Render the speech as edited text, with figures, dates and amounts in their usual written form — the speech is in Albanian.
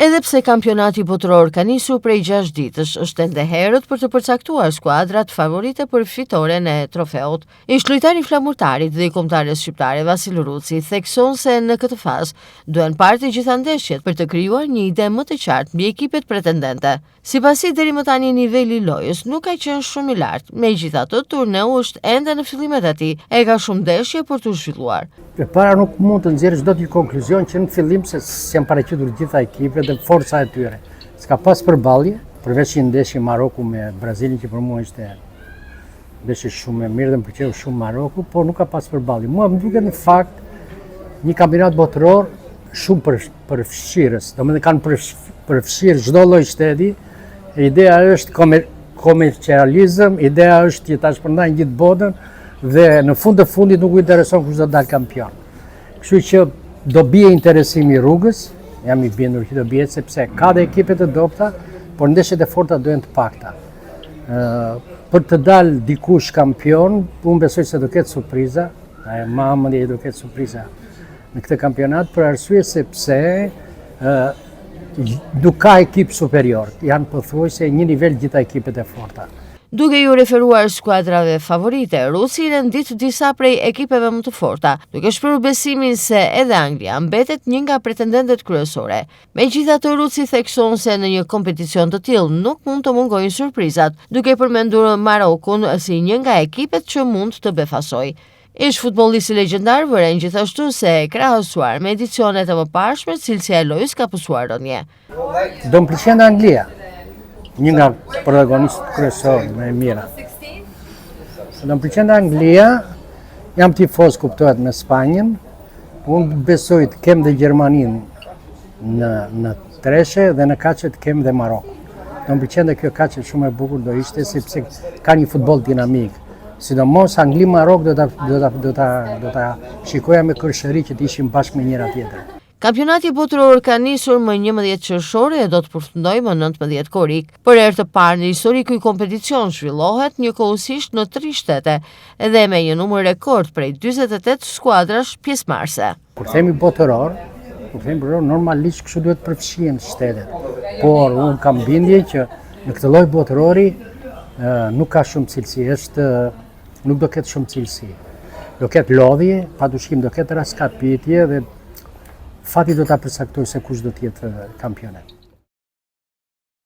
Edhe pse kampionati botëror ka nisur prej 6 ditësh, është ende herët për të përcaktuar skuadrat favorite për fitoren e trofeut. Ish lojtari flamurtarit dhe i kombëtares shqiptare Vasil Ruci thekson se në këtë fazë duhen parë të gjitha ndeshjet për të krijuar një ide më të qartë mbi ekipet pretendente. Sipasi deri më tani niveli i lojës nuk ka qenë shumë i lartë, megjithatë turneu është ende në fillimet e tij, e ka shumë ndeshje për të zhvilluar. Përpara nuk mund të nxjerrësh dot një konkluzion që në fillim se janë paraqitur gjitha ekipet dhe forca e tyre. S'ka pas përballje, përveç një ndeshje Maroku me Brazilin që për mua ishte ndeshje shumë e mirë dhe më pëlqeu shumë Maroku, por nuk ka pas përballje. Mua më duket në fakt një kampionat botëror shumë përfshirës, domethënë kanë përfshirë çdo lloj shteti. Ideja është komercializëm, ideja është që ta shpërndajnë gjithë botën dhe në fund të fundit nuk u intereson kush do të dalë kampion. Kështu që do bie interesimi i rrugës, jam i bindur që do bie sepse ka dhe ekipe të dobta, por ndeshjet e forta duhen të pakta. Për të dalë dikush kampion, unë besoj se do ketë surpriza, mamëndje do ketë surpriza në këtë kampionat për arsye sepse nuk ka ekip superior, janë pothuajse një nivel gjitha ekipet e forta. Duke ju referuar skuadrave favorite, Ruci rendit disa prej ekipeve më të forta, duke shprehur besimin se edhe Anglia mbetet një nga pretendentet kryesore. Megjithatë, Ruci thekson se në një kompeticion të tillë nuk mund të mungojnë surprizat, duke përmendur Marokun si një nga ekipet që mund të befasojë. Ish futbollisti legjendar vëren gjithashtu se krahasuar me edicionet e mëparshme, cilësia e lojës ka pësuar rënje. Do më pëlqen Anglia, një nga protagonistët kryesor më e mira. Do më pëlqen Anglia, jam tifoz kuptohet me Spanjën, unë besoj të kem dhe Gjermaninë në treshe dhe në kaqe të kem dhe Marokun. Do më pëlqen dhe kjo kaqe shumë e bukur do ishte sepse ka një futboll dinamik. Sidomos Angli-Marok do ta shikoja me kërshëri që të ishim bashkë me njëra tjetër. Kampionati botëror ka nisur më 11 qershor e do të përfundojë më 19 korrik. Për herë të parë në histori ky kompeticion zhvillohet njëkohësisht në 3 shtete dhe me një numër rekord prej 48 skuadrash pjesëmarrëse. Kur themi botëror, normalisht kështu duhet të përfshihen shtetet. Por unë kam bindje që në këtë lloj botërori nuk ka shumë cilësi, nuk do ketë shumë cilësi. Do ketë lodhje, padyshim do ketë raskapitje dhe fati do ta përcaktoj se kush do të jetë kampionet.